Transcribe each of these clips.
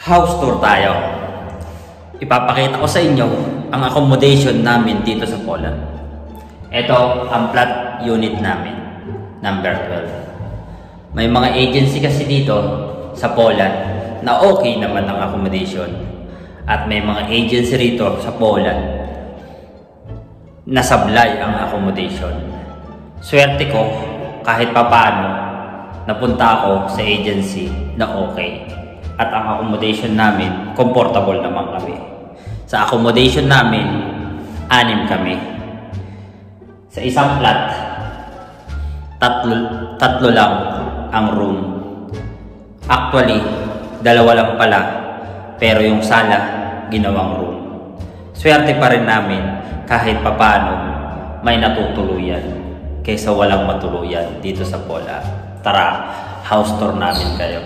House tour tayo. Ipapakita ko sa inyo ang accommodation namin dito sa Poland. Ito ang flat unit namin, number 12. May mga agency kasi dito sa Poland na okay naman ang accommodation. At may mga agency rito sa Poland na sablay ang accommodation. Swerte ko kahit papaano napunta ako sa agency na okay. At ang accommodation namin, comfortable naman kami. Sa accommodation namin, 6 kami. Sa isang flat, tatlo lang ang room. Actually, 2 lang pala, pero yung sala, ginawang room. Swerte pa rin namin kahit papano may natutuluyan kaysa walang matuluyan dito sa Poland. Tara, house tour namin kayo.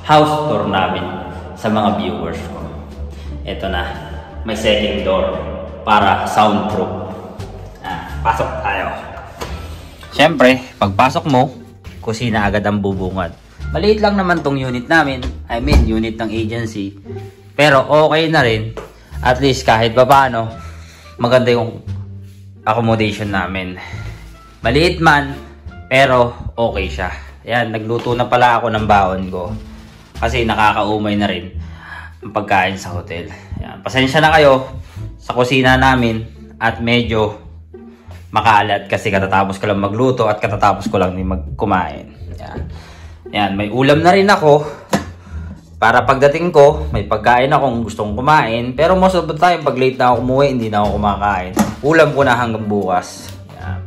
House tour namin sa mga viewers ko. Ito na, may second door para soundproof. Pasok tayo. Siyempre, pagpasok mo, kusina agad ang bubungad. Maliit lang naman tong unit namin. I mean, unit ng agency. Pero okay na rin. At least kahit paano, maganda yung accommodation namin. Maliit man, pero okay siya. Yan, nagluto na pala ako ng baon ko. Kasi nakakaumay na rin ang pagkain sa hotel. Yan. Pasensya na kayo sa kusina namin at medyo makalat kasi katatapos ko lang magluto at katatapos ko lang din kumain. Yan. Yan, may ulam na rin ako para pagdating ko, may pagkain akong gustong kumain. Pero most of the time, pag late na ako umuwi, hindi na ako kumakain. Ulam ko na hanggang bukas. Yan.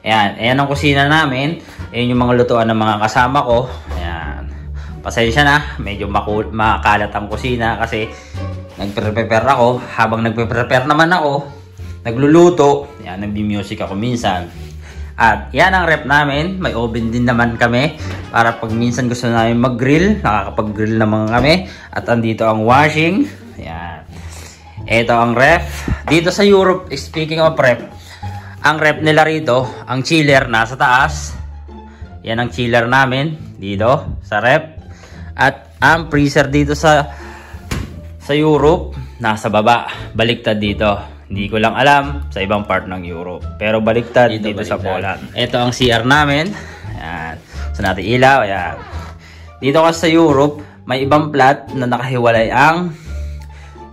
Ayan, ayan ang kusina namin. Ayan yung mga lutuan ng mga kasama ko. Ayan. Pasensya na, medyo makalat ang kusina kasi nagpe-prepare ako. Habang nagpe-prepare naman ako, nagluluto. Yan, nagbi-music ako minsan. At yan ang rep namin. May oven din naman kami para pag minsan gusto namin mag-grill, nakakapag-grill naman kami. At andito ang washing. Yan. Ito ang ref. Dito sa Europe, speaking of ref, ang ref nila rito, ang chiller nasa taas. Yan ang chiller namin dito sa ref. At ang freezer dito sa Europe, nasa baba. Baliktad dito. Hindi ko lang alam sa ibang part ng Europe. Pero baliktad dito sa Poland. Ito ang CR namin. Ayan. So natin ilaw. Ayan. Dito kasi sa Europe, may ibang flat na nakahiwalay ang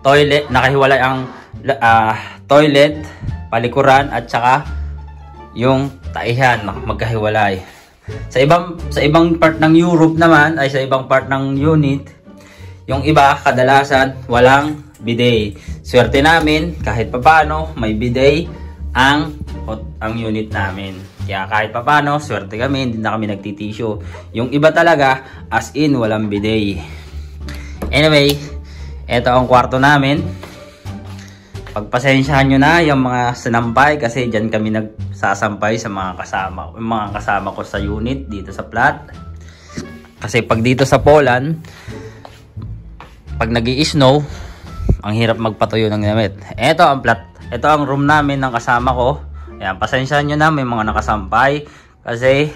toilet. Nakahiwalay ang toilet, palikuran, at saka yung taihan. Magkahiwalay. Sa ibang part ng Europe naman, ay sa ibang part ng unit, yung iba kadalasan walang bidet. Swerte namin kahit papaano may bidet ang unit namin. Kaya kahit papaano swerte kami, hindi na kami nagtitisyo. Yung iba talaga as in walang bidet. Anyway, eto ang kwarto namin. Pagpasensyahan nyo na yung mga sinampay kasi dyan kami nagsasampay sa mga kasama ko sa unit dito sa flat. Kasi pag dito sa Poland, pag nag-i-snow, ang hirap magpatuyo ng gamit. Ito ang flat. Ito ang room namin ng kasama ko. Ayan, pasensyahan nyo na may mga nakasampay kasi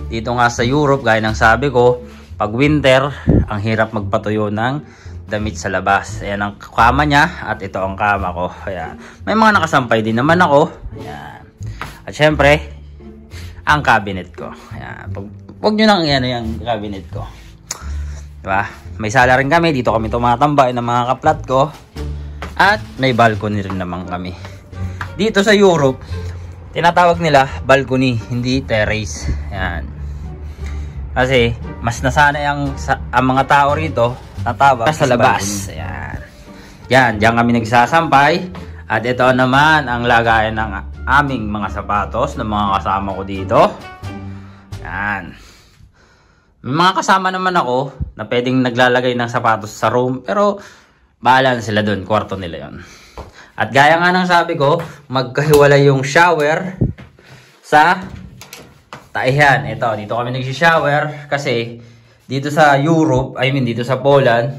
dito nga sa Europe, gaya ng sabi ko, pag winter, ang hirap magpatuyo ng damit sa labas. Ayan ang kama niya at ito ang kama ko. Ayan. May mga nakasampay din naman ako. Ayan. At syempre, ang cabinet ko. Ayan. Huwag nyo nang yan yung cabinet ko. Diba? May sala rin kami. Dito kami tumatambay ng mga kaplat ko. At may balcony rin naman kami. Dito sa Europe, tinatawag nila balcony, hindi terrace. Ayan. Kasi mas nasanay ang mga tao rito tatawag sa labas. Ayan. Yan, diyan kami nagsasampay. At ito naman ang lagayan ng aming mga sapatos ng mga kasama ko dito. Yan. May mga kasama naman ako na pwedeng naglalagay ng sapatos sa room. Pero bahala na sila dun. Kwarto nila yon. At gaya nga ng sabi ko, magkahiwalay yung shower sa taihan. Ito, dito kami nag-shower kasi dito sa Europe, dito sa Poland,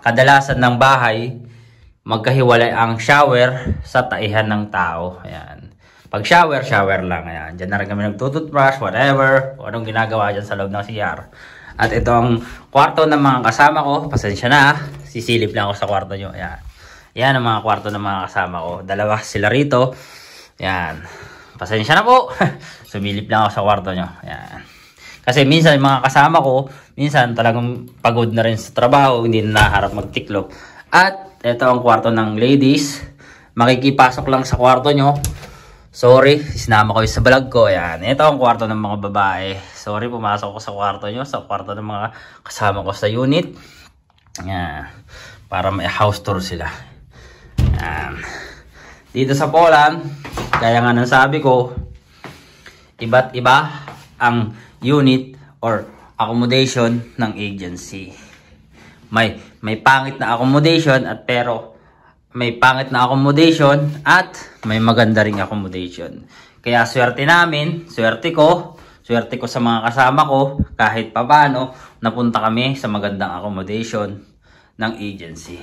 kadalasan ng bahay, magkahiwalay ang shower sa taihan ng tao. Ayan. Pag shower lang. Ayan. Diyan na rin kami nagtututbrush, whatever. O anong ginagawa dyan sa loob ng CR. At ito ang kwarto ng mga kasama ko. Pasensya na, sisilip lang ako sa kwarto nyo. Ayan. Yan ang mga kwarto ng mga kasama ko. Dalawa sila rito. Ayan. Pasensya na po. Sumilip lang ako sa kwarto nyo. Ayan. Kasi minsan mga kasama ko, minsan talagang pagod na rin sa trabaho, hindi na naharap magtiklop. At ito ang kwarto ng ladies. Makikipasok lang sa kwarto nyo. Sorry, sinama ko yung sa vlog ko. Ayan. Ito ang kwarto ng mga babae. Sorry, pumasok ko sa kwarto nyo. Sa kwarto ng mga kasama ko sa unit. Ayan. Para may house tour sila. Ayan. Dito sa Poland, kaya nga nang sabi ko, iba't iba ang unit or accommodation ng agency. May pangit na accommodation at may pangit na accommodation at may maganda ring accommodation. Kaya swerte namin, swerte ko sa mga kasama ko, kahit papaano, napunta kami sa magandang accommodation ng agency.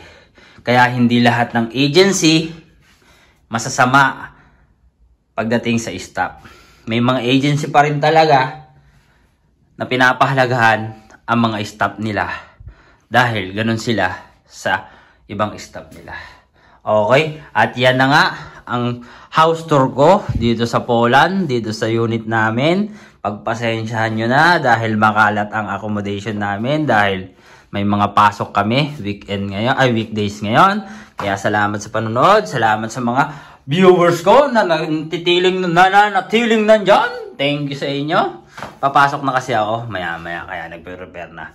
Kaya hindi lahat ng agency masasama pagdating sa staff. May mga agency pa rin talaga na pinapahalagahan ang mga staff nila dahil ganun sila sa ibang staff nila. Okay, at yan na nga ang house tour ko dito sa Poland, dito sa unit namin. Pagpasensyahan nyo na dahil makalat ang accommodation namin dahil may mga pasok kami weekdays ngayon. Kaya salamat sa panonood, salamat sa mga viewers ko na nanatiling nandyan. Thank you sa inyo. Papasok na kasi ako maya-maya kaya nagpe-prepare na.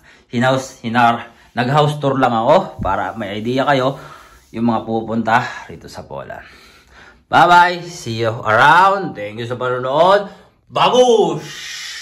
Nag-house tour lang ako para may idea kayo yung mga pupunta rito sa Poland. Bye-bye! See you around! Thank you sa panonood! Babush!